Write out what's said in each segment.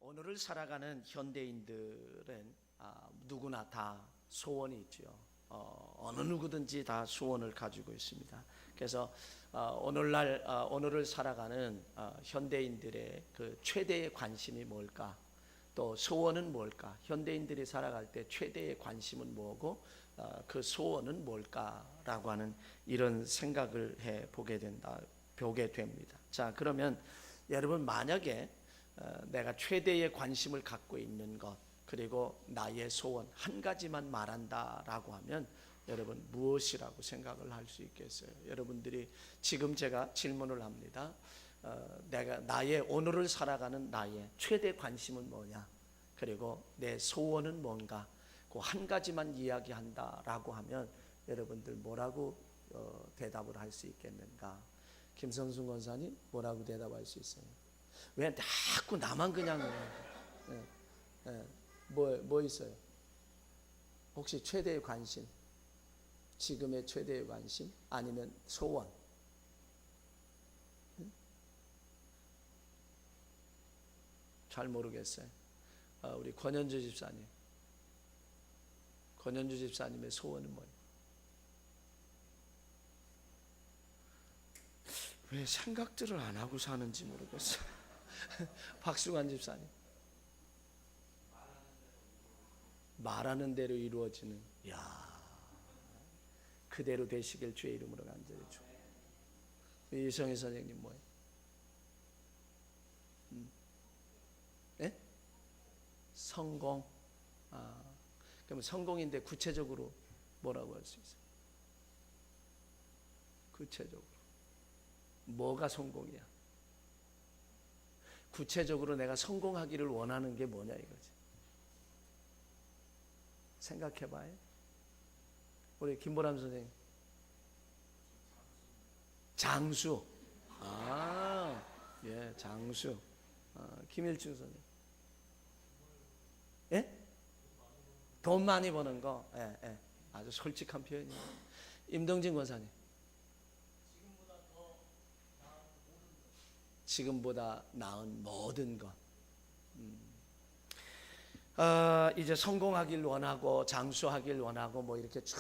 오늘을 살아가는 현대인들은 누구나 다 소원이 있죠. 어느 누구든지 다 소원을 가지고 있습니다. 그래서 오늘을 살아가는 현대인들의 그 최대의 관심이 뭘까? 또 소원은 뭘까? 현대인들이 살아갈 때 최대의 관심은 뭐고 그 소원은 뭘까라고 하는 이런 생각을 보게 됩니다. 자, 그러면 여러분, 만약에 내가 최대의 관심을 갖고 있는 것, 그리고 나의 소원 한 가지만 말한다라고 하면 여러분 무엇이라고 생각을 할 수 있겠어요? 여러분들이 지금 제가 질문을 합니다. 내가 나의 오늘을 살아가는 나의 최대 관심은 뭐냐? 그리고 내 소원은 뭔가? 그 한 가지만 이야기한다라고 하면 여러분들 뭐라고 대답을 할 수 있겠는가? 김성순 권사님 뭐라고 대답할 수 있어요? 왜 자꾸 나만 그냥 뭐 있어요? 혹시 최대의 관심, 지금의 최대의 관심, 아니면 소원? 잘 모르겠어요. 우리 권현주 집사님의 소원은 뭐예요? 왜 생각들을 안 하고 사는지 모르겠어요. 박수관 집사님, 말하는 대로 이루어지는, 그대로 되시길 주의 이름으로 간절히 축. 이성희 선생님 뭐예요? 네? 성공. 그럼 성공인데 구체적으로 뭐라고 할 수 있어요? 구체적으로 뭐가 성공이야? 구체적으로 내가 성공하기를 원하는 게 뭐냐 이거지. 생각해봐요. 우리 김보람 선생님, 장수. 예, 장수. 김일중 선생님, 예? 돈 많이 버는 거. 예. 아주 솔직한 표현이에요. 임동진 권사님, 지금보다 나은 모든 것. 이제 성공하길 원하고 장수하길 원하고 뭐 이렇게 쭉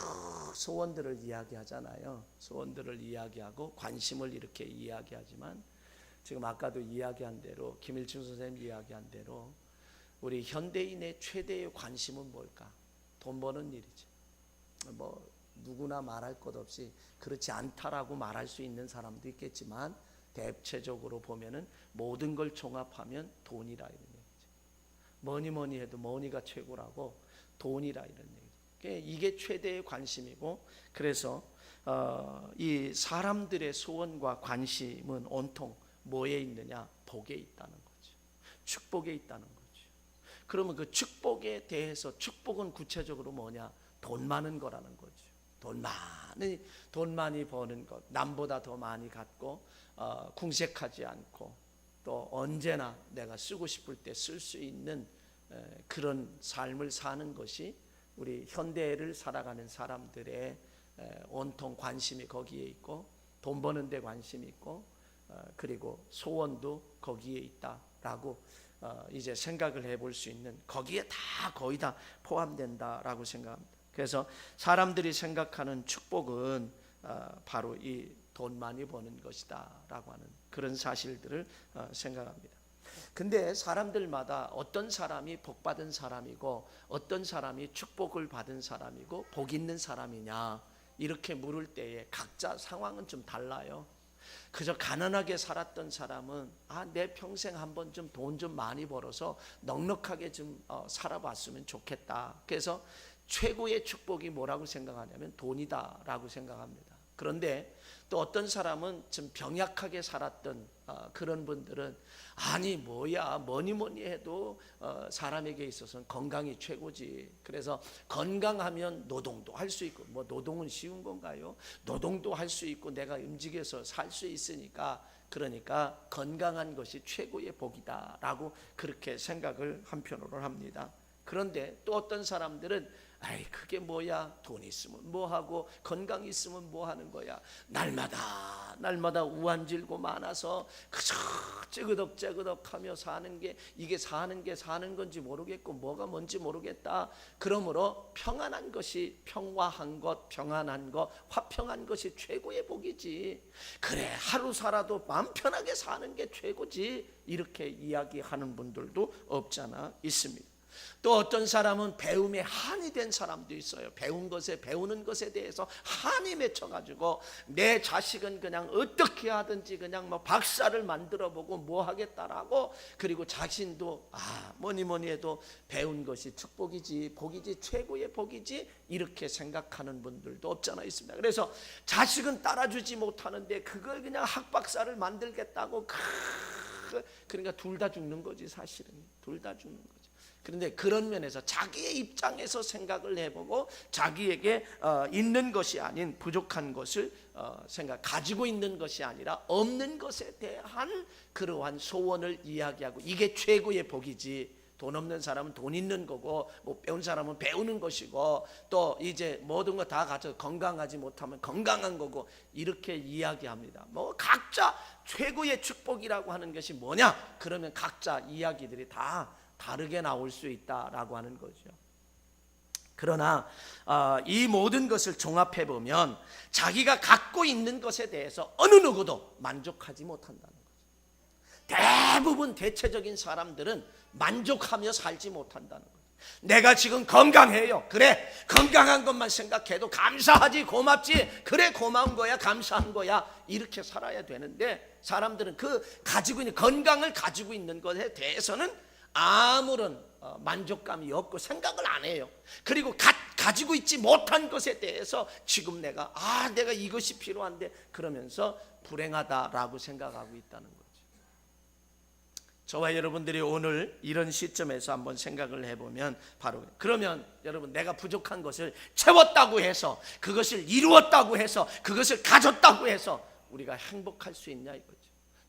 소원들을 이야기하잖아요. 소원들을 이야기하고 관심을 이렇게 이야기하지만 지금 아까도 이야기한 대로, 김일중 선생님 이야기한 대로 우리 현대인의 최대의 관심은 뭘까? 돈 버는 일이지. 뭐 누구나 말할 것 없이 그렇지 않다라고 말할 수 있는 사람도 있겠지만 대체적으로 보면은 모든 걸 종합하면 돈이라 이런 얘기죠. 뭐니 해도 머니가 최고라고, 돈이라 이런 얘기죠. 이게 최대의 관심이고, 그래서 이 사람들의 소원과 관심은 온통 뭐에 있느냐? 복에 있다는 거죠. 축복에 있다는 거죠. 그러면 그 축복에 대해서, 축복은 구체적으로 뭐냐? 돈 많은 거라는 거죠. 돈 많이 버는 것, 남보다 더 많이 갖고 궁색하지 않고 또 언제나 내가 쓰고 싶을 때 쓸 수 있는 그런 삶을 사는 것이 우리 현대를 살아가는 사람들의 온통 관심이 거기에 있고, 돈 버는 데 관심이 있고, 그리고 소원도 거기에 있다라고 이제 생각을 해볼 수 있는, 거기에 다 거의 다 포함된다라고 생각합니다. 그래서 사람들이 생각하는 축복은 바로 이 돈 많이 버는 것이다 라고 하는 그런 사실들을 생각합니다. 근데 사람들마다 어떤 사람이 복 받은 사람이고 어떤 사람이 축복을 받은 사람이고 복 있는 사람이냐 이렇게 물을 때에 각자 상황은 좀 달라요. 그저 가난하게 살았던 사람은 내 평생 한번 좀 돈 좀 많이 벌어서 넉넉하게 좀 살아봤으면 좋겠다. 그래서 최고의 축복이 뭐라고 생각하냐면 돈이다라고 생각합니다. 그런데 또 어떤 사람은 좀 병약하게 살았던 그런 분들은 뭐니 해도 사람에게 있어서는 건강이 최고지. 그래서 건강하면 노동도 할 수 있고, 뭐 노동은 쉬운 건가요? 노동도 할 수 있고 내가 움직여서 살 수 있으니까, 그러니까 건강한 것이 최고의 복이다라고 그렇게 생각을 한편으로 합니다. 그런데 또 어떤 사람들은 아이 그게 뭐야, 돈 있으면 뭐하고 건강 있으면 뭐하는 거야, 날마다 우한질고 많아서 그저 찌그덕찌그덕하며 사는 게 이게 사는 건지 모르겠고 뭐가 뭔지 모르겠다. 그러므로 평안한 것이, 평화한 것, 평안한 것, 화평한 것이 최고의 복이지. 그래 하루 살아도 마음 편하게 사는 게 최고지. 이렇게 이야기하는 분들도 없잖아 있습니다. 또 어떤 사람은 배움에 한이 된 사람도 있어요. 배우는 것에 대해서 한이 맺혀가지고 내 자식은 그냥 어떻게 하든지 그냥 뭐 박사를 만들어보고 뭐 하겠다라고, 그리고 자신도 뭐니 해도 배운 것이 축복이지, 복이지, 최고의 복이지, 이렇게 생각하는 분들도 없잖아 있습니다. 그래서 자식은 따라주지 못하는데 그걸 그냥 학박사를 만들겠다고, 그러니까 둘 다 죽는 거지. 사실은 둘 다 죽는 거지. 그런데 그런 면에서 자기의 입장에서 생각을 해보고 자기에게 있는 것이 아닌 부족한 것을 가지고 있는 것이 아니라 없는 것에 대한 그러한 소원을 이야기하고, 이게 최고의 복이지. 돈 없는 사람은 돈 있는 거고, 못 배운 사람은 배우는 것이고, 또 이제 모든 거 다 가져 건강하지 못하면 건강한 거고, 이렇게 이야기합니다. 뭐 각자 최고의 축복이라고 하는 것이 뭐냐? 그러면 각자 이야기들이 다 다르게 나올 수 있다라고 하는 거죠. 그러나 이 모든 것을 종합해 보면 자기가 갖고 있는 것에 대해서 어느 누구도 만족하지 못한다는 거죠. 대부분 대체적인 사람들은 만족하며 살지 못한다는 거죠. 내가 지금 건강해요. 그래, 건강한 것만 생각해도 감사하지, 고맙지. 그래, 고마운 거야, 감사한 거야. 이렇게 살아야 되는데, 사람들은 그 가지고 있는 건강을 가지고 있는 것에 대해서는 아무런 만족감이 없고 생각을 안 해요. 그리고 가지고 있지 못한 것에 대해서 지금 내가 이것이 필요한데 그러면서 불행하다라고 생각하고 있다는 거죠. 저와 여러분들이 오늘 이런 시점에서 한번 생각을 해보면, 바로 그러면 여러분, 내가 부족한 것을 채웠다고 해서, 그것을 이루었다고 해서, 그것을 가졌다고 해서 우리가 행복할 수 있냐 이거죠.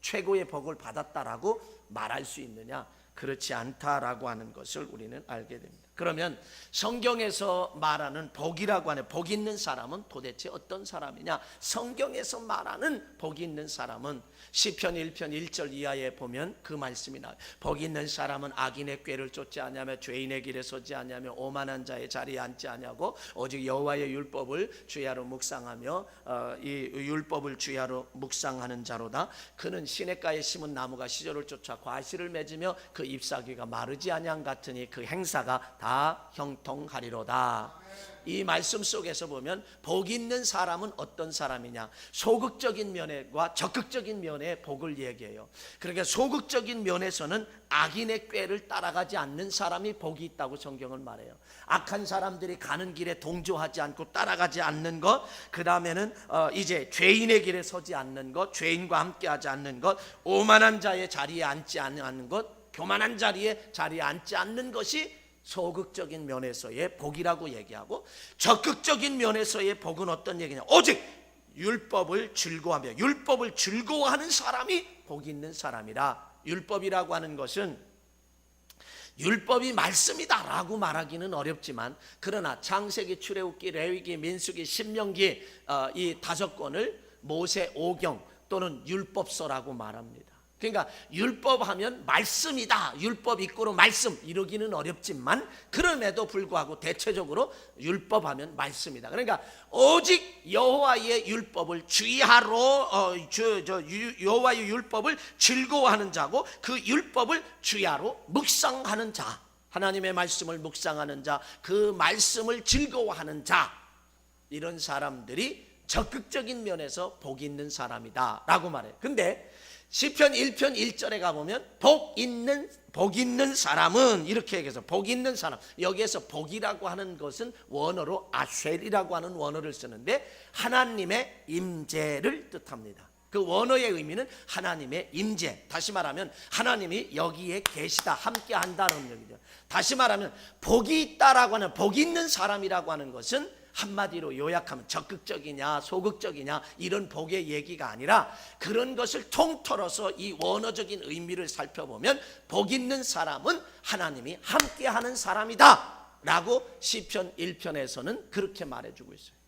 최고의 복을 받았다라고 말할 수 있느냐? 그렇지 않다라고 하는 것을 우리는 알게 됩니다. 그러면 성경에서 말하는 복이라고 하는, 복 있는 사람은 도대체 어떤 사람이냐? 성경에서 말하는 복 있는 사람은 시편 1편 1절 이하에 보면 그 말씀이 나와요. 복 있는 사람은 악인의 꾀를 쫓지 아니하며 죄인의 길에 서지 아니하며 오만한 자의 자리에 앉지 아니하고 오직 여호와의 율법을 주야로 묵상하며 이 율법을 주야로 묵상하는 자로다. 그는 시냇가에 심은 나무가 시절을 쫓아 과실을 맺으며 그 잎사귀가 마르지 아니함 같으니 그 행사가 다 형통하리로다. 이 말씀 속에서 보면 복 있는 사람은 어떤 사람이냐? 소극적인 면과 적극적인 면의 복을 얘기해요. 그러니까 소극적인 면에서는 악인의 꾀를 따라가지 않는 사람이 복이 있다고 성경은 말해요. 악한 사람들이 가는 길에 동조하지 않고 따라가지 않는 것, 그 다음에는 이제 죄인의 길에 서지 않는 것, 죄인과 함께하지 않는 것, 오만한 자의 자리에 앉지 않는 것, 교만한 자리에 앉지 않는 것이 소극적인 면에서의 복이라고 얘기하고, 적극적인 면에서의 복은 어떤 얘기냐? 오직 율법을 즐거워하며, 율법을 즐거워하는 사람이 복 있는 사람이라. 율법이라고 하는 것은 율법이 말씀이다라고 말하기는 어렵지만, 그러나 창세기, 출애굽기, 레위기, 민수기, 신명기 이 5권을 모세 오경 또는 율법서라고 말합니다. 그러니까 율법하면 말씀이다, 율법 이꼬로 말씀 이러기는 어렵지만, 그럼에도 불구하고 대체적으로 율법하면 말씀이다. 그러니까 오직 여호와의 율법을 주의하러 여호와의 율법을 즐거워하는 자고, 그 율법을 주야로 묵상하는 자, 하나님의 말씀을 묵상하는 자, 그 말씀을 즐거워하는 자, 이런 사람들이 적극적인 면에서 복 있는 사람이다라고 말해요. 근데 시편 1편 1절에 가보면 복 있는 사람은 이렇게 얘기해서, 복 있는 사람, 여기에서 복이라고 하는 것은 원어로 아쉘이라고 하는 원어를 쓰는데 하나님의 임재를 뜻합니다. 그 원어의 의미는 하나님의 임재, 다시 말하면 하나님이 여기에 계시다, 함께 한다는 얘기죠. 다시 말하면 복이 있다라고 하는, 복 있는 사람이라고 하는 것은 한마디로 요약하면 적극적이냐 소극적이냐 이런 복의 얘기가 아니라 그런 것을 통틀어서 이 원어적인 의미를 살펴보면 복 있는 사람은 하나님이 함께하는 사람이다 라고 시편 1편에서는 그렇게 말해주고 있어요.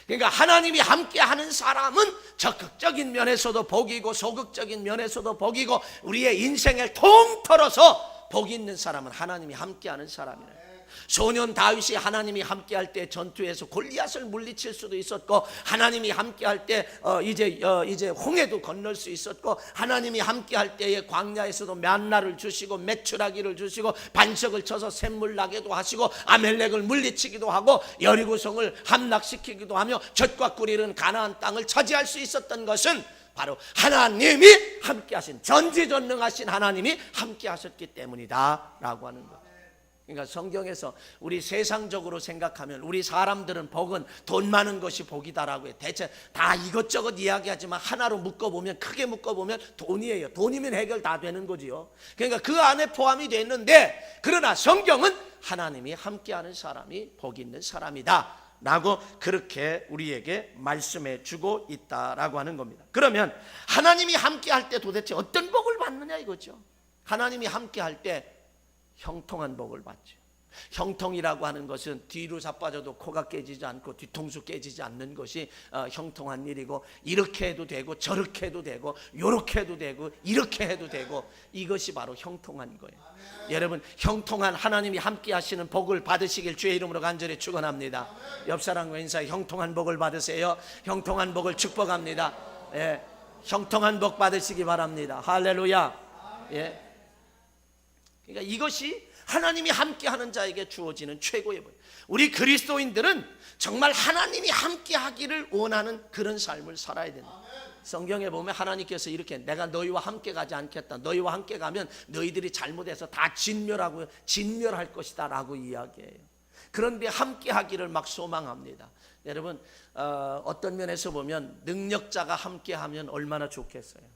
그러니까 하나님이 함께하는 사람은 적극적인 면에서도 복이고 소극적인 면에서도 복이고 우리의 인생을 통틀어서 복 있는 사람은 하나님이 함께하는 사람이에요. 소년 다윗이 하나님이 함께할 때 전투에서 골리앗을 물리칠 수도 있었고, 하나님이 함께할 때 이제 홍해도 건널 수 있었고, 하나님이 함께할 때에 광야에서도 만나를 주시고 메추라기를 주시고 반석을 쳐서 샘물 나게도 하시고 아멜렉을 물리치기도 하고 여리고성을 함락시키기도 하며 젖과 꿀 이른 가나안 땅을 차지할 수 있었던 것은 바로 하나님이 함께하신, 전지전능하신 하나님이 함께하셨기 때문이다 라고 하는 것. 그러니까 성경에서 우리 세상적으로 생각하면 우리 사람들은 복은 돈 많은 것이 복이다라고 해요. 대체 다 이것저것 이야기하지만 하나로 묶어보면, 크게 묶어보면 돈이에요. 돈이면 해결 다 되는 거지요. 그러니까 그 안에 포함이 되어 있는데, 그러나 성경은 하나님이 함께하는 사람이 복 있는 사람이다 라고 그렇게 우리에게 말씀해 주고 있다라고 하는 겁니다. 그러면 하나님이 함께할 때 도대체 어떤 복을 받느냐 이거죠. 하나님이 함께할 때 형통한 복을 받죠. 형통이라고 하는 것은 뒤로 자빠져도 코가 깨지지 않고 뒤통수 깨지지 않는 것이 형통한 일이고, 이렇게 해도 되고 저렇게 해도 되고 요렇게 해도 되고 이렇게 해도 되고, 이것이 바로 형통한 거예요. 여러분, 형통한 하나님이 함께 하시는 복을 받으시길 주의 이름으로 간절히 축원합니다. 옆 사람과 인사해. 형통한 복을 받으세요. 형통한 복을 축복합니다. 예, 형통한 복 받으시기 바랍니다. 할렐루야. 예. 그러니까 이것이 하나님이 함께하는 자에게 주어지는 최고의 복. 우리 그리스도인들은 정말 하나님이 함께하기를 원하는 그런 삶을 살아야 된다. 성경에 보면 하나님께서 이렇게, 내가 너희와 함께 가지 않겠다, 너희와 함께 가면 너희들이 잘못해서 다 진멸할 것이다 라고 이야기해요. 그런데 함께하기를 막 소망합니다. 여러분, 어떤 면에서 보면 능력자가 함께하면 얼마나 좋겠어요.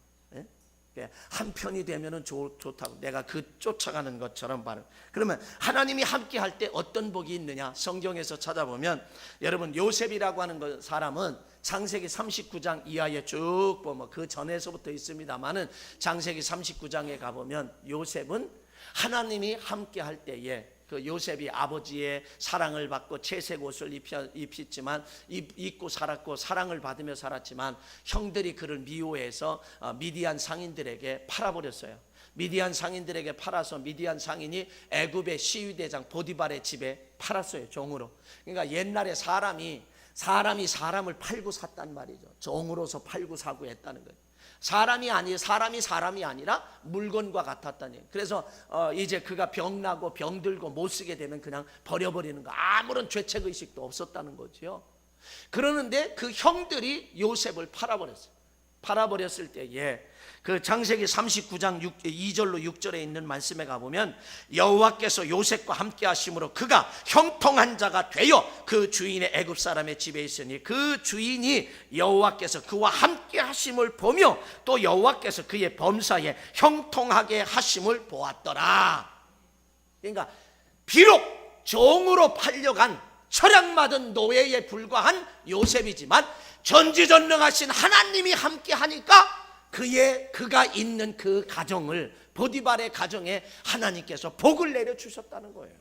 한 편이 되면은 좋다고, 내가 그 쫓아가는 것처럼 바로. 그러면 하나님이 함께 할 때 어떤 복이 있느냐? 성경에서 찾아보면, 여러분, 요셉이라고 하는 사람은 창세기 39장 이하에 쭉 보면, 그 전에서부터 있습니다만은 창세기 39장에 가보면 요셉은 하나님이 함께 할 때에, 그 요셉이 아버지의 사랑을 받고 채색 옷을 입혔지만, 입고 살았고 사랑을 받으며 살았지만 형들이 그를 미워해서 미디안 상인들에게 팔아버렸어요. 미디안 상인들에게 팔아서 미디안 상인이 애굽의 시위대장 보디발의 집에 팔았어요, 종으로. 그러니까 옛날에 사람이 사람을 팔고 샀단 말이죠. 종으로서 팔고 사고 했다는 거예요. 사람이 아니라 물건과 같았다는 얘기예요. 그래서 이제 그가 병나고 병들고 못 쓰게 되면 그냥 버려버리는 거, 아무런 죄책의식도 없었다는 거죠. 그러는데 그 형들이 요셉을 팔아버렸을 때에, 그 창세기 39장 2절로 6절에 있는 말씀에 가보면, 여호와께서 요셉과 함께 하심으로 그가 형통한 자가 되어 그 주인의 애굽 사람의 집에 있으니 그 주인이 여호와께서 그와 함께 하심을 보며 또 여호와께서 그의 범사에 형통하게 하심을 보았더라. 그러니까 비록 종으로 팔려간 철약맞은 노예에 불과한 요셉이지만 전지전능하신 하나님이 함께 하니까 그가 있는 그 가정을, 보디발의 가정에 하나님께서 복을 내려주셨다는 거예요.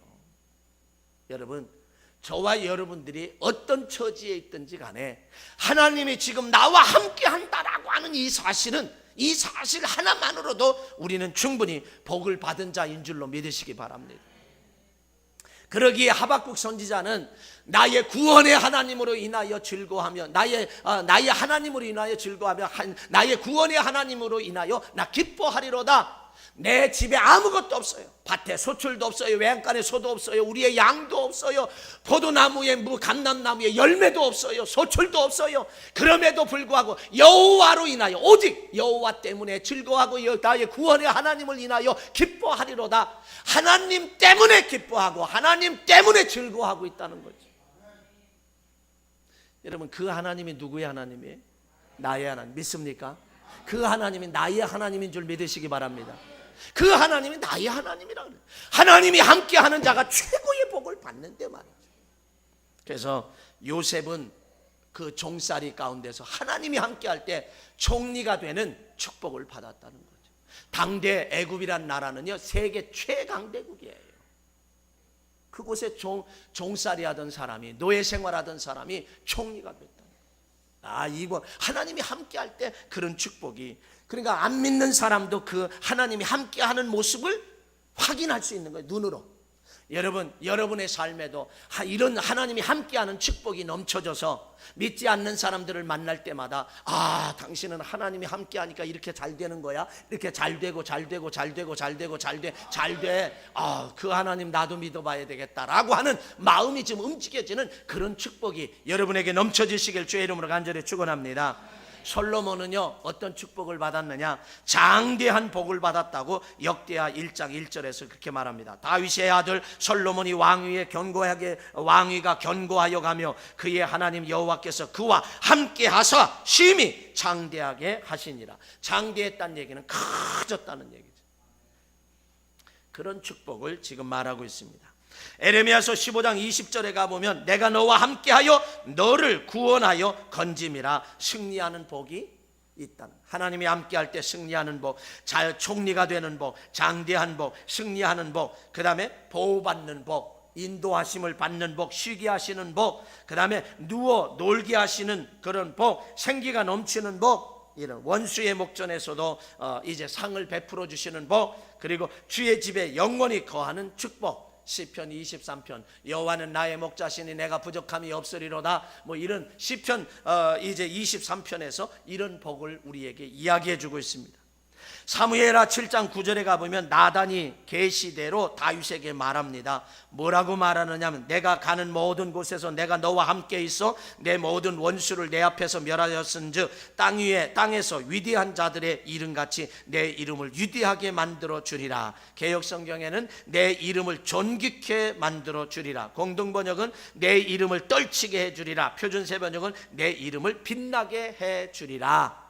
여러분, 저와 여러분들이 어떤 처지에 있든지 간에 하나님이 지금 나와 함께 한다라고 하는 이 사실 하나만으로도 우리는 충분히 복을 받은 자인 줄로 믿으시기 바랍니다. 그러기에 하박국 선지자는 나의 구원의 하나님으로 인하여 즐거워하며, 나의 하나님으로 인하여 즐거워하며, 나의 구원의 하나님으로 인하여 나 기뻐하리로다. 내 집에 아무것도 없어요. 밭에 소출도 없어요. 외양간에 소도 없어요. 우리의 양도 없어요. 포도나무에 감람나무에 열매도 없어요. 소출도 없어요. 그럼에도 불구하고 여호와로 인하여, 오직 여호와 때문에 즐거워하고 나의 구원의 하나님을 인하여 기뻐하리로다. 하나님 때문에 기뻐하고 하나님 때문에 즐거워하고 있다는 거죠. 여러분, 그 하나님이 누구의 하나님이에요? 나의 하나님. 믿습니까? 그 하나님이 나의 하나님인 줄 믿으시기 바랍니다. 그 하나님이 나의 하나님이라고 그래요. 하나님이 함께하는 자가 최고의 복을 받는데 말이죠. 그래서 요셉은 그 종살이 가운데서 하나님이 함께할 때 총리가 되는 축복을 받았다는 거죠. 당대 애굽이란 나라는요 세계 최강대국이에요. 그곳에 종살이 하던 사람이, 노예 생활하던 사람이 총리가 됐다. 이거 하나님이 함께할 때 그런 축복이, 그러니까 안 믿는 사람도 그 하나님이 함께하는 모습을 확인할 수 있는 거예요, 눈으로. 여러분의 삶에도 이런 하나님이 함께하는 축복이 넘쳐져서 믿지 않는 사람들을 만날 때마다 당신은 하나님이 함께하니까 이렇게 잘 되는 거야, 이렇게 잘 되고 그 하나님 나도 믿어봐야 되겠다라고 하는 마음이 좀 움직여지는 그런 축복이 여러분에게 넘쳐지시길 주의 이름으로 간절히 축원합니다. 솔로몬은요 어떤 축복을 받았느냐, 장대한 복을 받았다고 역대하 1장 1절에서 그렇게 말합니다. 다윗의 아들 솔로몬이 왕위가 견고하여 가며 그의 하나님 여호와께서 그와 함께 하사 심히 장대하게 하시니라. 장대했다는 얘기는 커졌다는 얘기죠. 그런 축복을 지금 말하고 있습니다. 에레미야서 15장 20절에 가보면 내가 너와 함께하여 너를 구원하여 건짐이라. 승리하는 복이 있다는, 하나님이 함께할 때 승리하는 복, 잘 총리가 되는 복, 장대한 복, 승리하는 복, 그 다음에 보호받는 복, 인도하심을 받는 복, 쉬게 하시는 복, 그 다음에 누워 놀게 하시는 그런 복, 생기가 넘치는 복, 이런 원수의 목전에서도 이제 상을 베풀어 주시는 복, 그리고 주의 집에 영원히 거하는 축복. 시편 23편 여호와는 나의 목자시니 내가 부족함이 없으리로다. 이런 시편 이제 23편에서 이런 복을 우리에게 이야기해 주고 있습니다. 사무엘하 7장 9절에 가보면 나단이 계시대로 다윗에게 말합니다. 뭐라고 말하느냐면 내가 가는 모든 곳에서 내가 너와 함께 있어 내 모든 원수를 내 앞에서 멸하였은즉 땅에서 위대한 자들의 이름같이 내 이름을 위대하게 만들어 주리라. 개역성경에는 내 이름을 존귀케 만들어 주리라. 공동번역은 내 이름을 떨치게 해 주리라. 표준세번역은 내 이름을 빛나게 해 주리라.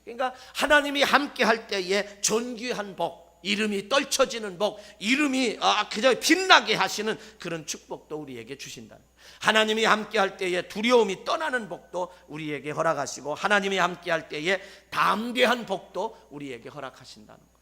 그러니까 하나님이 함께 할 때에 존귀한 복, 이름이 떨쳐지는 복, 이름이 그저 빛나게 하시는 그런 축복도 우리에게 주신다. 하나님이 함께 할 때에 두려움이 떠나는 복도 우리에게 허락하시고 하나님이 함께 할 때에 담대한 복도 우리에게 허락하신다는 거예요.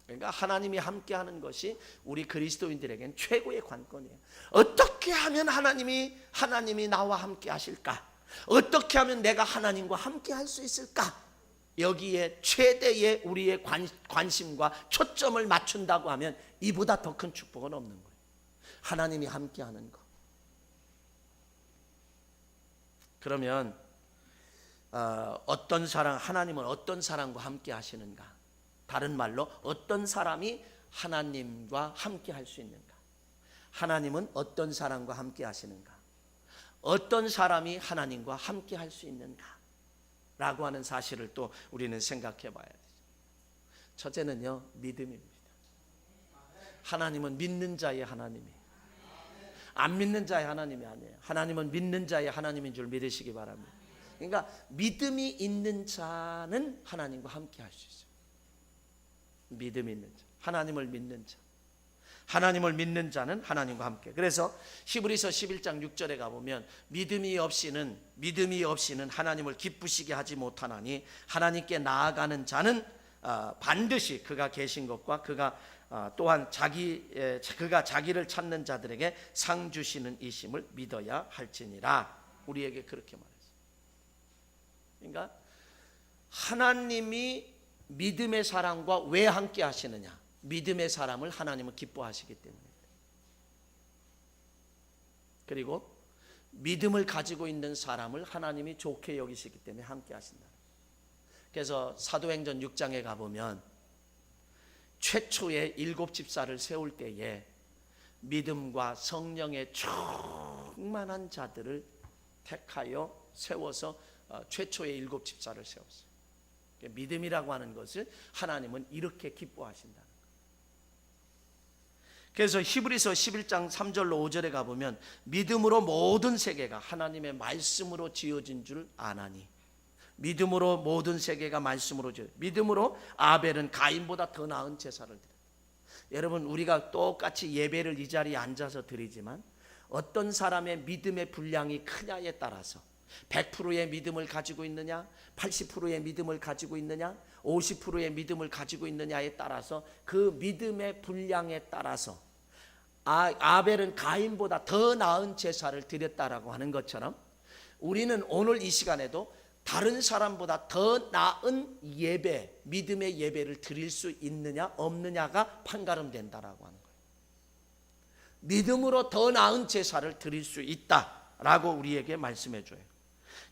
그러니까 하나님이 함께 하는 것이 우리 그리스도인들에겐 최고의 관건이에요. 어떻게 하면 하나님이 나와 함께 하실까? 어떻게 하면 내가 하나님과 함께 할 수 있을까? 여기에 최대의 우리의 관심과 초점을 맞춘다고 하면 이보다 더 큰 축복은 없는 거예요. 하나님이 함께하는 것. 그러면 하나님은 어떤 사람과 함께 하시는가? 다른 말로 어떤 사람이 하나님과 함께 할 수 있는가? 하나님은 어떤 사람과 함께 하시는가? 어떤 사람이 하나님과 함께 할 수 있는가? 라고 하는 사실을 또 우리는 생각해 봐야 되죠. 첫째는요, 믿음입니다. 하나님은 믿는 자의 하나님이에요. 안 믿는 자의 하나님이 아니에요. 하나님은 믿는 자의 하나님인 줄 믿으시기 바랍니다. 그러니까 믿음이 있는 자는 하나님과 함께 할 수 있어요. 믿음이 있는 자, 하나님을 믿는 자, 하나님을 믿는 자는 하나님과 함께. 그래서 히브리서 11장 6절에 가보면 믿음이 없이는 하나님을 기쁘시게 하지 못하나니 하나님께 나아가는 자는 반드시 그가 계신 것과 그가 또한 그가 자기를 찾는 자들에게 상 주시는 이심을 믿어야 할지니라. 우리에게 그렇게 말했어요. 그러니까 하나님이 믿음의 사람과 왜 함께 하시느냐? 믿음의 사람을 하나님은 기뻐하시기 때문입니다. 그리고 믿음을 가지고 있는 사람을 하나님이 좋게 여기시기 때문에 함께 하신다. 그래서 사도행전 6장에 가보면 최초의 7집사를 세울 때에 믿음과 성령의 충만한 자들을 택하여 세워서 최초의 7집사를 세웠어요. 믿음이라고 하는 것을 하나님은 이렇게 기뻐하신다. 그래서 히브리서 11장 3절로 5절에 가보면 믿음으로 모든 세계가 하나님의 말씀으로 지어진 줄 아나니, 믿음으로 모든 세계가 말씀으로 믿음으로 아벨은 가인보다 더 나은 제사를 드렸다. 여러분, 우리가 똑같이 예배를 이 자리에 앉아서 드리지만 어떤 사람의 믿음의 분량이 크냐에 따라서 100%의 믿음을 가지고 있느냐, 80%의 믿음을 가지고 있느냐, 50%의 믿음을 가지고 있느냐에 따라서 그 믿음의 분량에 따라서 아벨은 가인보다 더 나은 제사를 드렸다라고 하는 것처럼 우리는 오늘 이 시간에도 다른 사람보다 더 나은 예배, 믿음의 예배를 드릴 수 있느냐 없느냐가 판가름된다라고 하는 거예요. 믿음으로 더 나은 제사를 드릴 수 있다라고 우리에게 말씀해 줘요.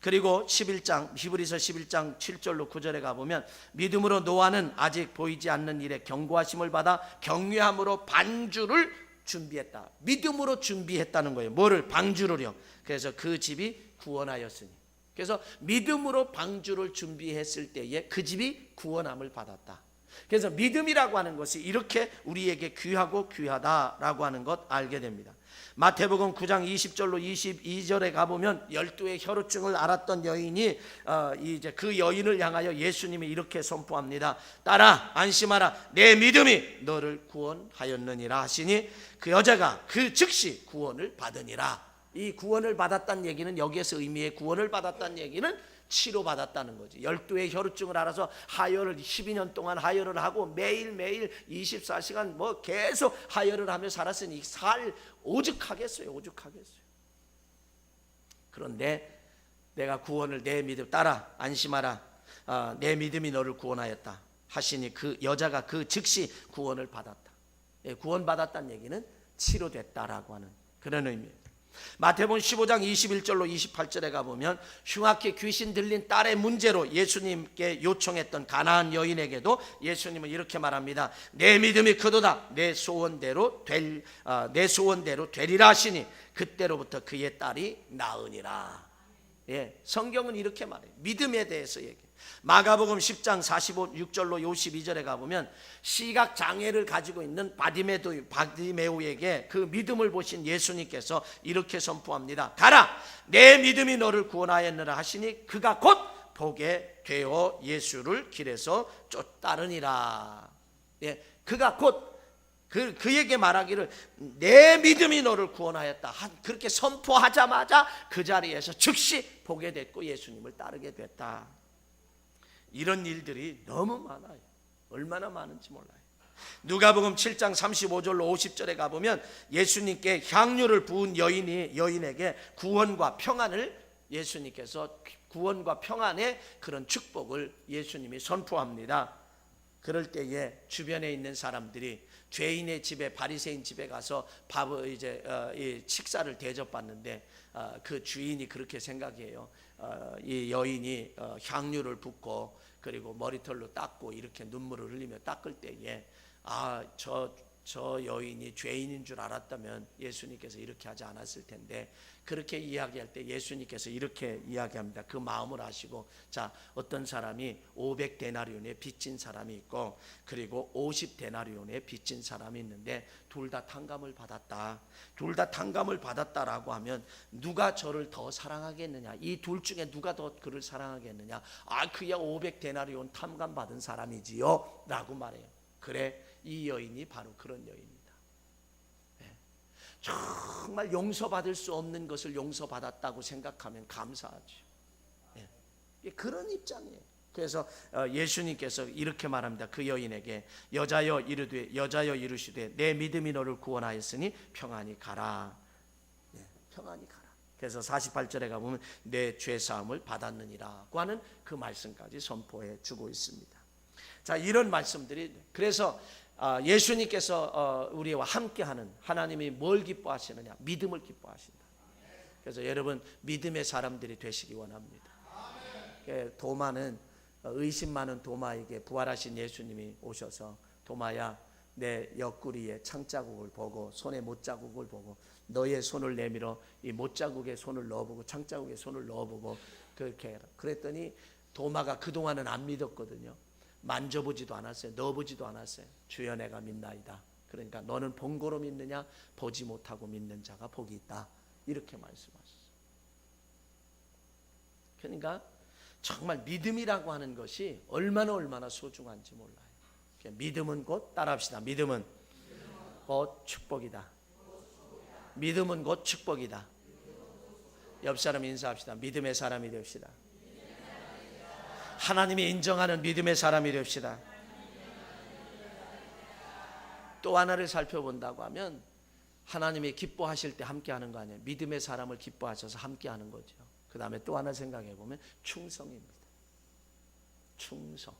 그리고 11장 히브리서 11장 7절로 9절에 가보면 믿음으로 노아는 아직 보이지 않는 일에 경고하심을 받아 경외함으로 방주를 준비했다. 믿음으로 준비했다는 거예요. 뭐를? 방주를요. 그래서 그 집이 구원하였으니. 그래서 믿음으로 방주를 준비했을 때에 그 집이 구원함을 받았다. 그래서 믿음이라고 하는 것이 이렇게 우리에게 귀하고 귀하다라고 하는 것 알게 됩니다. 마태복음 9장 20절로 22절에 가보면 12의 혈우증을 앓았던 여인이 이제 그 여인을 향하여 예수님이 이렇게 선포합니다. 딸아 안심하라, 내 믿음이 너를 구원하였느니라 하시니 그 여자가 그 즉시 구원을 받으니라. 이 구원을 받았다는 얘기는, 여기에서 의미의 구원을 받았다는 얘기는 치료받았다는 거지. 12의 혈우증을 알아서 하혈을 12년 동안 하혈을 하고 매일매일 24시간 뭐 계속 하혈을 하며 살았으니 오죽하겠어요. 그런데 내가 구원을, 내 믿음 따라 안심하라, 내 믿음이 너를 구원하였다 하시니 그 여자가 그 즉시 구원을 받았다. 구원받았다는 얘기는 치료됐다라고 하는 그런 의미예요. 마태복음 15장 21절로 28절에 가보면 흉악히 귀신 들린 딸의 문제로 예수님께 요청했던 가나안 여인에게도 예수님은 이렇게 말합니다. 내 믿음이 크도다, 내 소원대로 되리라 하시니 그때로부터 그의 딸이 나으니라. 성경은 이렇게 말해요. 믿음에 대해서 얘기해요. 마가복음 10장 46절로 52절에 가보면 시각 장애를 가지고 있는 바디메우에게 그 믿음을 보신 예수님께서 이렇게 선포합니다. 가라, 내 믿음이 너를 구원하였느라 하시니 그가 곧 보게 되어 예수를 길에서 쫓따르니라. 그가 곧 그에게 말하기를 내 믿음이 너를 구원하였다, 그렇게 선포하자마자 그 자리에서 즉시 보게 됐고 예수님을 따르게 됐다. 이런 일들이 너무 많아요. 얼마나 많은지 몰라요. 누가복음 7장 35절로 50절에 가보면 예수님께 향유를 부은 여인에게 구원과 평안을, 예수님께서 구원과 평안의 그런 축복을 예수님이 선포합니다. 그럴 때에 주변에 있는 사람들이 죄인의 집에, 바리새인 집에 가서 이 식사를 대접받는데 그 주인이 그렇게 생각해요. 이 여인이 향유를 붓고 그리고 머리털로 닦고 이렇게 눈물을 흘리며 닦을 때에 저 여인이 죄인인 줄 알았다면 예수님께서 이렇게 하지 않았을 텐데, 그렇게 이야기할 때 예수님께서 이렇게 이야기합니다. 그 마음을 아시고, 자, 어떤 사람이 500데나리온에 빚진 사람이 있고 그리고 50데나리온에 빚진 사람이 있는데 둘 다 탕감을 받았다. 둘 다 탕감을 받았다라고 하면 누가 저를 더 사랑하겠느냐? 이 둘 중에 누가 더 그를 사랑하겠느냐? 그야 500데나리온 탕감 받은 사람이지요 라고 말해요. 그래, 이 여인이 바로 그런 여인입니다. 정말 용서받을 수 없는 것을 용서받았다고 생각하면 감사하죠. 그런 입장이에요. 그래서 예수님께서 이렇게 말합니다. 그 여인에게 여자여 이르시되 내 믿음이 너를 구원하였으니 평안히 가라. 평안히 가라. 그래서 48절에 가보면 내 죄사함을 받았느니라고 하는 그 말씀까지 선포해 주고 있습니다. 자, 이런 말씀들이, 그래서 예수님께서 우리와 함께하는, 하나님이 뭘 기뻐하시느냐? 믿음을 기뻐하신다. 그래서 여러분 믿음의 사람들이 되시기 원합니다. 도마는, 의심 많은 도마에게 부활하신 예수님이 오셔서 도마야, 내 옆구리에 창자국을 보고 손에 못자국을 보고 너의 손을 내밀어 이 못자국에 손을 넣어보고 창자국에 손을 넣어보고 그렇게 해라. 그랬더니 도마가 그동안은 안 믿었거든요. 만져보지도 않았어요. 넣어보지도 않았어요. 주여 내가 믿나이다. 그러니까 너는 본고로 믿느냐? 보지 못하고 믿는 자가 복이 있다. 이렇게 말씀하셨어요. 그러니까 정말 믿음이라고 하는 것이 얼마나 소중한지 몰라요. 믿음은 곧, 따라합시다. 믿음은 곧 축복이다. 믿음은 곧 축복이다. 옆 사람 인사합시다. 믿음의 사람이 됩시다. 하나님이 인정하는 믿음의 사람이 됩시다. 또 하나를 살펴본다고 하면 하나님이 기뻐하실 때 함께하는 거 아니에요. 믿음의 사람을 기뻐하셔서 함께하는 거죠. 그 다음에 또 하나 생각해 보면 충성입니다. 충성.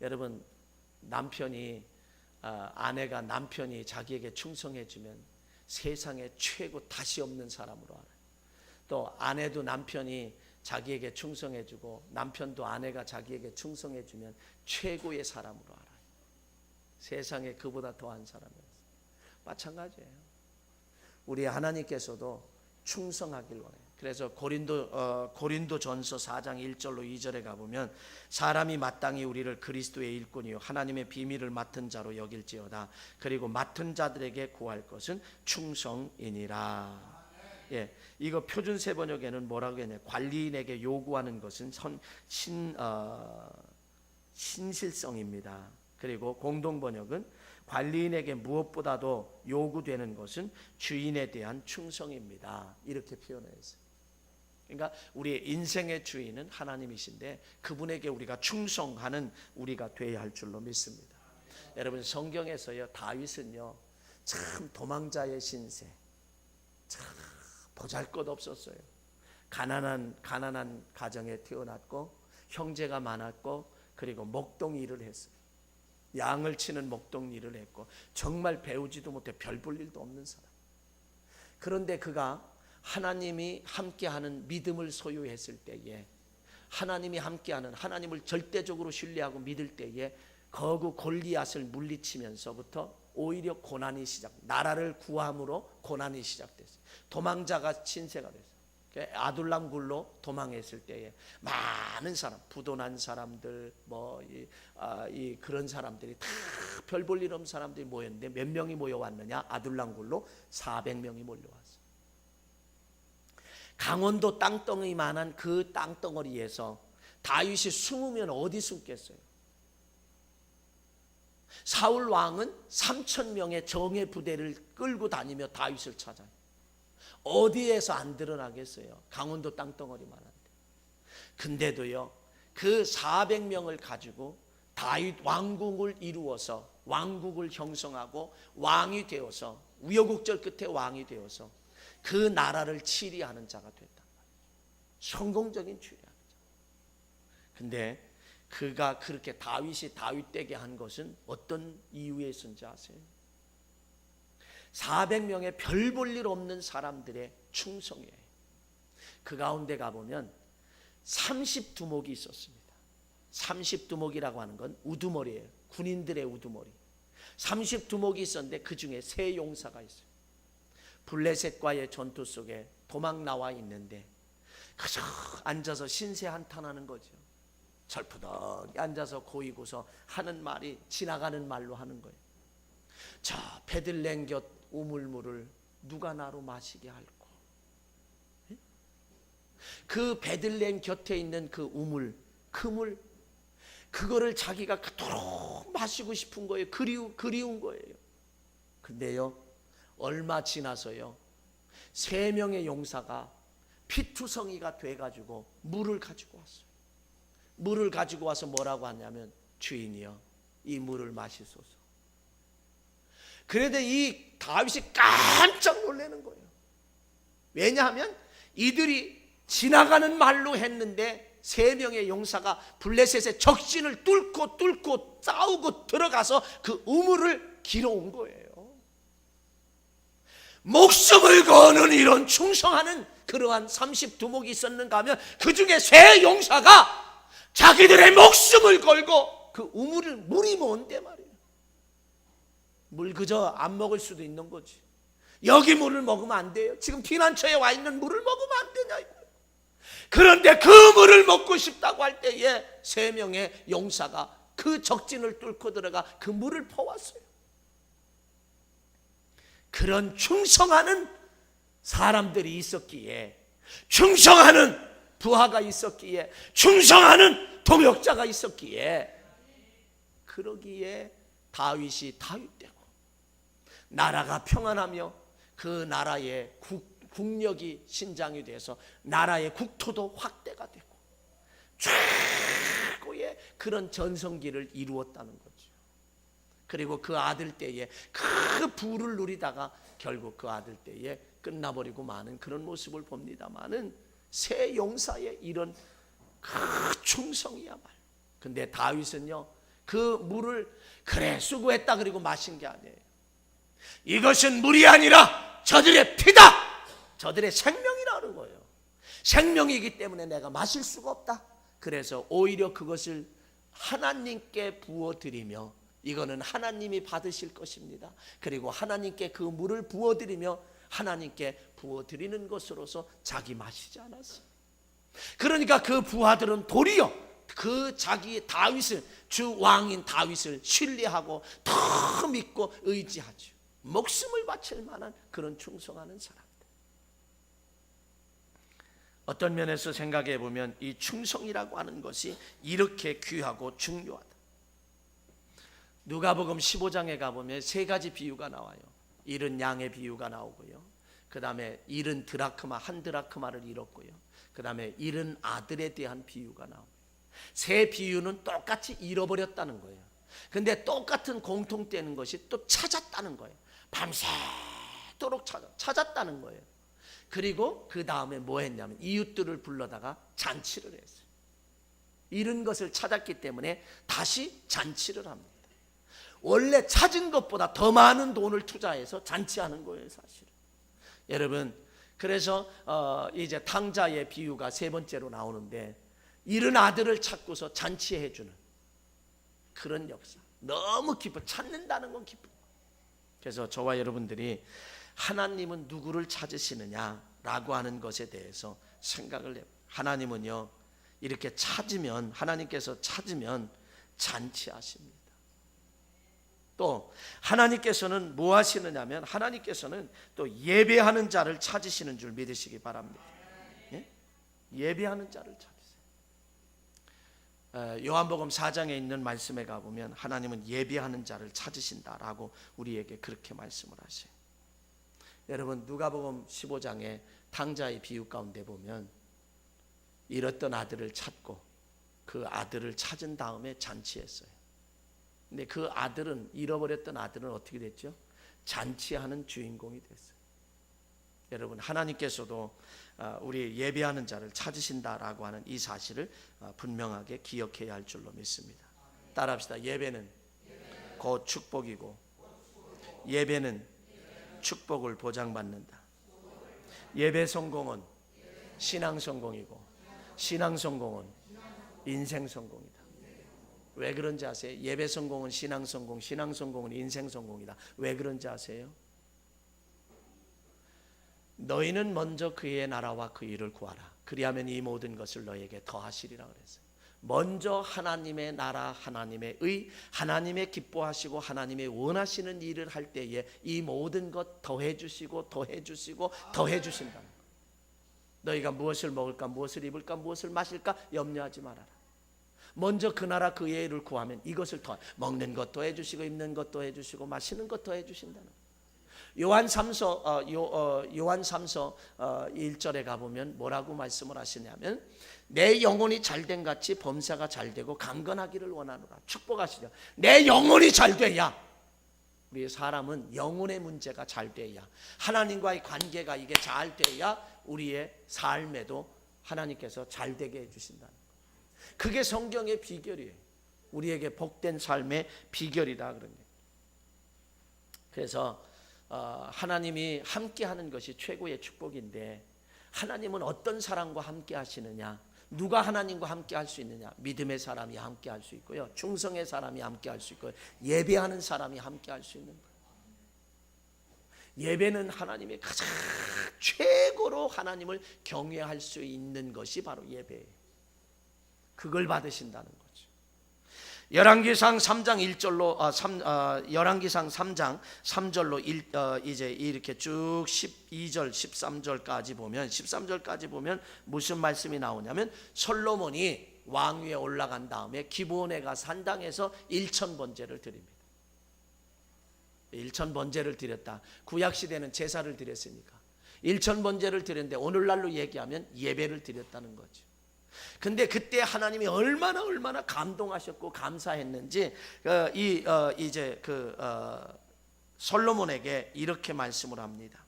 여러분, 아내가 남편이 자기에게 충성해주면 세상에 최고 다시 없는 사람으로 알아요. 또 아내도 남편이 자기에게 충성해주고 남편도 아내가 자기에게 충성해주면 최고의 사람으로 알아요. 세상에 그보다 더한 사람이었어요. 마찬가지예요. 우리 하나님께서도 충성하길 원해요. 그래서 고린도전서 4장 1절로 2절에 가보면 사람이 마땅히 우리를 그리스도의 일꾼이요 하나님의 비밀을 맡은 자로 여길지어다. 그리고 맡은 자들에게 구할 것은 충성이니라. 예, 이거 표준 세번역에는 뭐라고 했냐? 관리인에게 요구하는 것은 신실성입니다. 그리고 공동번역은 관리인에게 무엇보다도 요구되는 것은 주인에 대한 충성입니다. 이렇게 표현했어요. 그러니까 우리의 인생의 주인은 하나님이신데 그분에게 우리가 충성하는 우리가 되어야 할 줄로 믿습니다. 여러분, 성경에서요 다윗은요 참 도망자의 신세, 참 보잘것없었어요. 가난한 가정에 태어났고 형제가 많았고 그리고 목동 일을 했어요. 양을 치는 목동 일을 했고 정말 배우지도 못해 별 볼 일도 없는 사람. 그런데 그가 하나님이 함께하는 믿음을 소유했을 때에, 하나님이 함께하는, 하나님을 절대적으로 신뢰하고 믿을 때에 거구 골리앗을 물리치면서부터 오히려 고난이 나라를 구함으로 고난이 시작됐어요. 도망자가 신세가 됐어요. 아둘람 굴로 도망했을 때에 많은 사람, 부도난 사람들, 그런 사람들이 다 별 볼 일 없는 사람들이 모였는데 몇 명이 모여왔느냐? 아둘람 굴로 400명이 몰려왔어요. 강원도 땅덩이만한 그 땅덩어리에서 다윗이 숨으면 어디 숨겠어요? 사울 왕은 3,000명의 정예 부대를 끌고 다니며 다윗을 찾아요. 어디에서 안 드러나겠어요? 강원도 땅덩어리만한데. 근데도요 그 400명을 가지고 다윗 왕국을 이루어서 왕국을 형성하고 왕이 되어서 우여곡절 끝에 왕이 되어서 그 나라를 치리하는 자가 됐단 말이에요. 성공적인 치리하는 자. 근데 그가 그렇게 다윗이 다윗되게 한 것은 어떤 이유에 있었는지 아세요? 400명의 별 볼 일 없는 사람들의 충성이에요. 그 가운데 가보면 30두목이 있었습니다. 30두목이라고 하는 건 우두머리예요. 군인들의 우두머리. 30두목이 있었는데 그 중에 세 용사가 있어요. 블레셋과의 전투 속에 도망 나와 있는데 그저 앉아서 신세 한탄하는 거죠. 철푸덕 앉아서 고이고서 하는 말이 지나가는 말로 하는 거예요. 저 베들레헴 곁 우물물을 누가 나로 마시게 할꼬. 그 베들레헴 곁에 있는 그 우물, 그 물, 그거를 자기가 그토록 마시고 싶은 거예요. 그리운 거예요. 근데요 얼마 지나서요 3명의 용사가 피투성이가 돼가지고 물을 가지고 왔어요. 물을 가지고 와서 뭐라고 하냐면 주인이여 이 물을 마시소서. 그런데 이 다윗이 깜짝 놀라는 거예요. 왜냐하면 이들이 지나가는 말로 했는데 3명의 용사가 블레셋의 적진을 뚫고 싸우고 들어가서 그 우물을 길어온 거예요. 목숨을 거는 이런 충성하는 그러한 30두목이 있었는가 하면 그 중에 3 용사가 자기들의 목숨을 걸고 그 우물을, 물이 뭔데 말이에요. 물 그저 안 먹을 수도 있는 거지. 여기 물을 먹으면 안 돼요. 지금 피난처에 와 있는 물을 먹으면 안 되냐 이거예요. 그런데 그 물을 먹고 싶다고 할 때에 3명의 용사가 그 적진을 뚫고 들어가 그 물을 퍼왔어요. 그런 충성하는 사람들이 있었기에, 충성하는 부하가 있었기에, 충성하는 동역자가 있었기에, 그러기에 다윗이 다윗되고 나라가 평안하며 그 나라의 국력이 신장이 돼서 나라의 국토도 확대가 되고 최고의 그런 전성기를 이루었다는 거죠. 그리고 그 아들 때에 그 부를 누리다가 결국 그 아들 때에 끝나버리고 마는 그런 모습을 봅니다마는 새 용사의 이런 그 충성이야말로. 근데 다윗은요, 그 물을 그래 수고했다 그리고 마신 게 아니에요. 이것은 물이 아니라 저들의 피다, 저들의 생명이라는 거예요. 생명이기 때문에 내가 마실 수가 없다. 그래서 오히려 그것을 하나님께 부어드리며, 이거는 하나님이 받으실 것입니다. 그리고 하나님께 그 물을 부어드리며 하나님께 부어드리는 것으로서 자기 마시지 않았어요. 그러니까 그 부하들은 도리어 그 자기 다윗을, 주 왕인 다윗을 신뢰하고 더 믿고 의지하죠. 목숨을 바칠 만한 그런 충성하는 사람들. 어떤 면에서 생각해 보면 이 충성이라고 하는 것이 이렇게 귀하고 중요하다. 누가복음 15장에 가보면 세 가지 비유가 나와요. 잃은 양의 비유가 나오고요, 그 다음에 잃은 드라크마, 한 드라크마를 잃었고요, 그 다음에 잃은 아들에 대한 비유가 나옵니다. 세 비유는 똑같이 잃어버렸다는 거예요. 근데 똑같은 공통되는 것이 또 찾았다는 거예요. 밤새도록 찾았다는 거예요. 그리고 그 다음에 뭐 했냐면 이웃들을 불러다가 잔치를 했어요. 잃은 것을 찾았기 때문에 다시 잔치를 합니다. 원래 찾은 것보다 더 많은 돈을 투자해서 잔치하는 거예요, 사실은. 여러분, 그래서 이제 탕자의 비유가 세 번째로 나오는데, 잃은 아들을 찾고서 잔치해 주는 그런 역사. 너무 기뻐. 찾는다는 건 기뻐. 그래서 저와 여러분들이 하나님은 누구를 찾으시느냐라고 하는 것에 대해서 생각을 해요. 하나님은요, 이렇게 찾으면, 하나님께서 찾으면 잔치하십니다. 또 하나님께서는 뭐 하시느냐면, 하나님께서는 또 예배하는 자를 찾으시는 줄 믿으시기 바랍니다. 예? 예배하는 자를 찾으세요. 요한복음 4장에 있는 말씀에 가보면 하나님은 예배하는 자를 찾으신다라고 우리에게 그렇게 말씀을 하세요. 여러분, 누가복음 15장에 탕자의 비유 가운데 보면 잃었던 아들을 찾고 그 아들을 찾은 다음에 잔치했어요. 근데 그 아들은, 잃어버렸던 아들은 어떻게 됐죠? 잔치하는 주인공이 됐어요. 여러분, 하나님께서도 우리 예배하는 자를 찾으신다라고 하는 이 사실을 분명하게 기억해야 할 줄로 믿습니다. 따라합시다. 예배는 곧 축복이고, 예배는 축복을 보장받는다. 예배 성공은 신앙 성공이고, 신앙 성공은 인생 성공이다. 왜 그런지 아세요? 예배 성공은 신앙 성공, 신앙 성공은 인생 성공이다. 왜 그런지 아세요? 너희는 먼저 그의 나라와 그 일을 구하라. 그리하면 이 모든 것을 너희에게 더하시리라 그랬어요. 먼저 하나님의 나라, 하나님의 의, 하나님의 기뻐하시고 하나님의 원하시는 일을 할 때에 이 모든 것 더해 주시고 더해 주시고 더해 주신다. 너희가 무엇을 먹을까, 무엇을 입을까, 무엇을 마실까 염려하지 말아라. 먼저 그 나라 그의 일을 구하면 이것을 더, 먹는 것 더해 주시고 입는 것 더해 주시고 마시는 것 더해 주신다는 거예요. 요한 3서 1절에 가보면 뭐라고 말씀을 하시냐면, 내 영혼이 잘된 같이 범사가 잘되고 강건하기를 원하노라. 축복하시죠. 내 영혼이 잘돼야, 우리 사람은 영혼의 문제가 잘돼야, 하나님과의 관계가 이게 잘돼야 우리의 삶에도 하나님께서 잘되게 해주신다는 거예요. 그게 성경의 비결이에요. 우리에게 복된 삶의 비결이다 그런 거예요. 그래서 하나님이 함께하는 것이 최고의 축복인데, 하나님은 어떤 사람과 함께 하시느냐, 누가 하나님과 함께 할 수 있느냐? 믿음의 사람이 함께 할 수 있고요, 충성의 사람이 함께 할 수 있고요, 예배하는 사람이 함께 할 수 있는 거예요. 예배는 하나님의 가장 최고로 하나님을 경외할 수 있는 것이 바로 예배예요. 그걸 받으신다는 거죠. 열왕기상 3장 1절로 열왕기상 3장 3절로 이제 이렇게 쭉 12절 13절까지 보면, 13절까지 보면 무슨 말씀이 나오냐면, 솔로몬이 왕위에 올라간 다음에 기브온에 가서 한 당에서 1000번제를 드립니다. 일천번제를 드렸다. 구약 시대는 제사를 드렸으니까 일천번제를 드렸는데 오늘날로 얘기하면 예배를 드렸다는 거죠. 근데 그때 하나님이 얼마나 감동하셨고 감사했는지 솔로몬에게 이렇게 말씀을 합니다.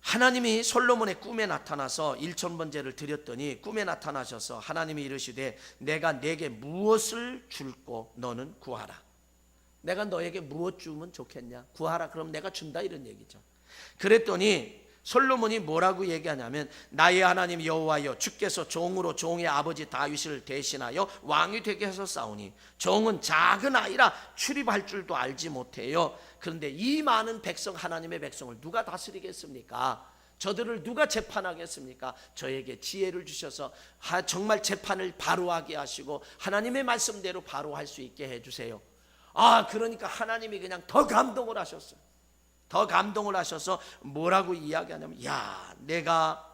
하나님이 솔로몬의 꿈에 나타나서 일천번제를 드렸더니 꿈에 나타나셔서 하나님이 이르시되 내가 내게 무엇을 줄고 너는 구하라. 내가 너에게 무엇 주면 좋겠냐? 구하라. 그럼 내가 준다, 이런 얘기죠. 그랬더니 솔로몬이 뭐라고 얘기하냐면 나의 하나님 여호와여 주께서 종으로 종의 아버지 다윗을 대신하여 왕이 되게 하셨사오니 종은 작은 아이라 출입할 줄도 알지 못해요. 그런데 이 많은 백성, 하나님의 백성을 누가 다스리겠습니까? 저들을 누가 재판하겠습니까? 저에게 지혜를 주셔서 정말 재판을 바로 하게 하시고 하나님의 말씀대로 바로 할 수 있게 해주세요. 그러니까 하나님이 그냥 더 감동을 하셨어요. 더 감동을 하셔서 뭐라고 이야기하냐면 내가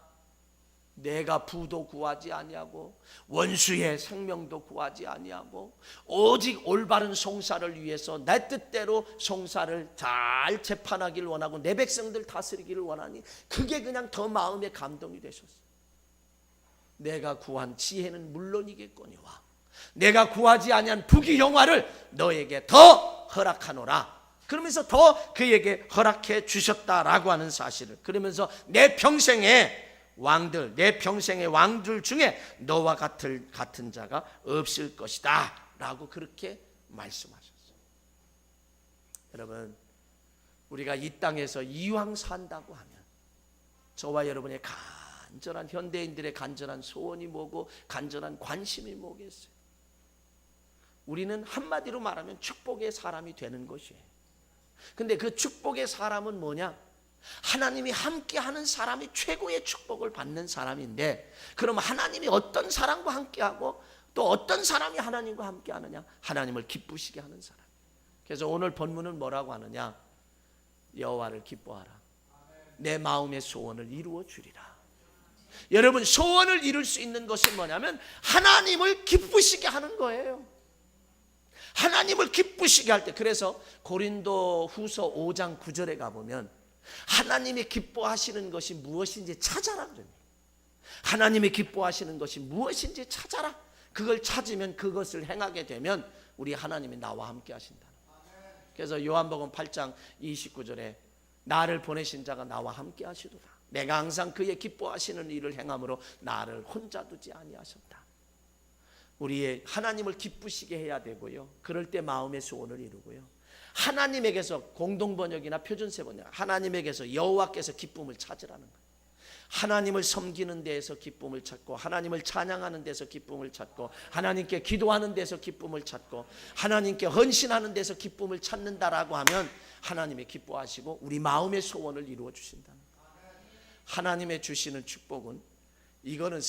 부도 구하지 아니하고 원수의 생명도 구하지 아니하고 오직 올바른 송사를 위해서 내 뜻대로 송사를 잘 재판하기를 원하고 내 백성들 다스리기를 원하니 그게 그냥 더 마음에 감동이 되셨어요. 내가 구한 지혜는 물론이겠거니와 내가 구하지 아니한 부귀영화를 너에게 더 허락하노라. 그러면서 더 그에게 허락해 주셨다라고 하는 사실을, 그러면서 내 평생의 왕들 중에 너와 같은 자가 없을 것이다 라고 그렇게 말씀하셨어요. 여러분, 우리가 이 땅에서 이왕 산다고 하면 저와 여러분의 간절한, 현대인들의 간절한 소원이 뭐고 간절한 관심이 뭐겠어요? 우리는 한마디로 말하면 축복의 사람이 되는 것이에요. 근데 그 축복의 사람은 뭐냐? 하나님이 함께하는 사람이 최고의 축복을 받는 사람인데, 그럼 하나님이 어떤 사람과 함께하고 또 어떤 사람이 하나님과 함께하느냐? 하나님을 기쁘시게 하는 사람. 그래서 오늘 본문은 뭐라고 하느냐? 여호와를 기뻐하라. 내 마음의 소원을 이루어 주리라. 여러분, 소원을 이룰 수 있는 것이 뭐냐면 하나님을 기쁘시게 하는 거예요. 하나님을 기쁘시게 할 때, 그래서 고린도 후서 5장 9절에 가보면 하나님이 기뻐하시는 것이 무엇인지 찾아라 그럽니다. 하나님이 기뻐하시는 것이 무엇인지 찾아라. 그걸 찾으면, 그것을 행하게 되면 우리 하나님이 나와 함께 하신다. 그래서 요한복음 8장 29절에 나를 보내신 자가 나와 함께 하시도다. 내가 항상 그의 기뻐하시는 일을 행함으로 나를 혼자 두지 아니하셨다. 우리의 하나님을 기쁘시게 해야 되고요. 그럴 때 마음의 소원을 이루고요. 하나님에게서, 공동번역이나 표준세 번역, 하나님에게서, 여호와께서 기쁨을 찾으라는 거예요. 하나님을 섬기는 데에서 기쁨을 찾고, 하나님을 찬양하는 데서 기쁨을 찾고, 하나님께 기도하는 데서 기쁨을 찾고, 하나님께 헌신하는 데서 기쁨을 찾는다라고 하면 하나님이 기뻐하시고 우리 마음의 소원을 이루어 주신다는 거예요. 하나님의 주시는 축복은, 이거는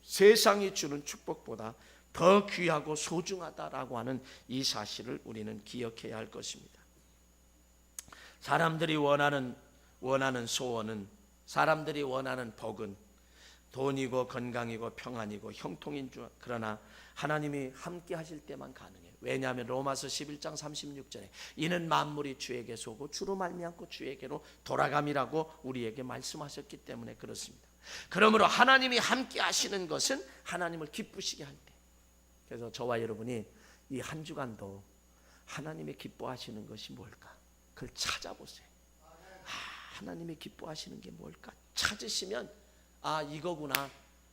세상이 주는 축복보다 더 귀하고 소중하다라고 하는 이 사실을 우리는 기억해야 할 것입니다. 사람들이 원하는 소원은, 사람들이 원하는 복은 돈이고 건강이고 평안이고 형통인 줄, 그러나 하나님이 함께 하실 때만 가능해요. 왜냐하면 로마서 11장 36절에 이는 만물이 주에게서 오고 주로 말미암고 주에게로 돌아감이라고 우리에게 말씀하셨기 때문에 그렇습니다. 그러므로 하나님이 함께 하시는 것은 하나님을 기쁘시게 할 때. 그래서 저와 여러분이 이 한 주간도 하나님이 기뻐하시는 것이 뭘까? 그걸 찾아보세요. 하나님이 기뻐하시는 게 뭘까? 찾으시면 이거구나.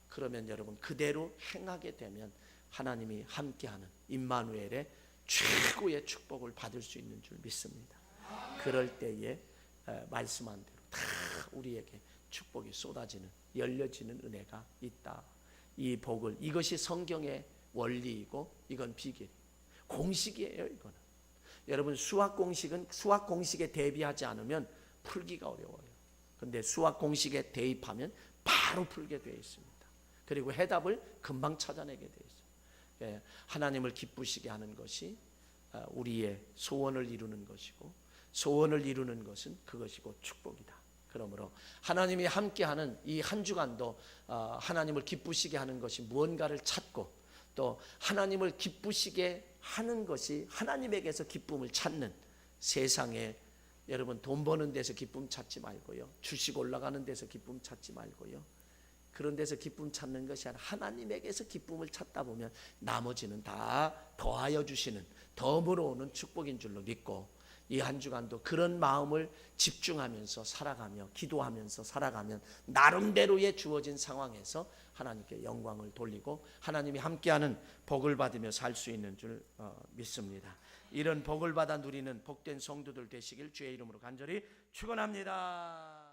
그러면 여러분 그대로 행하게 되면 하나님이 함께하는 임마누엘의 최고의 축복을 받을 수 있는 줄 믿습니다. 그럴 때에 말씀한 대로 다 우리에게 축복이 쏟아지는, 열려지는 은혜가 있다. 이 복을, 이것이 성경의 원리이고 이건 비결, 공식이에요. 이거는 여러분, 수학 공식은 수학 공식에 대비하지 않으면 풀기가 어려워요. 근데 수학 공식에 대입하면 바로 풀게 되어 있습니다. 그리고 해답을 금방 찾아내게 되어 있어요. 하나님을 기쁘시게 하는 것이 우리의 소원을 이루는 것이고, 소원을 이루는 것은 그것이고 축복이다. 그러므로 하나님이 함께하는 이 한 주간도 하나님을 기쁘시게 하는 것이 무언가를 찾고, 또 하나님을 기쁘시게 하는 것이 하나님에게서 기쁨을 찾는, 세상에 여러분 돈 버는 데서 기쁨 찾지 말고요, 주식 올라가는 데서 기쁨 찾지 말고요, 그런 데서 기쁨 찾는 것이 아니라 하나님에게서 기쁨을 찾다 보면 나머지는 다 더하여 주시는, 덤으로 오는 축복인 줄로 믿고, 이 한 주간도 그런 마음을 집중하면서 살아가며 기도하면서 살아가면 나름대로의 주어진 상황에서 하나님께 영광을 돌리고 하나님이 함께하는 복을 받으며 살 수 있는 줄 믿습니다. 이런 복을 받아 누리는 복된 성도들 되시길 주의 이름으로 간절히 축원합니다.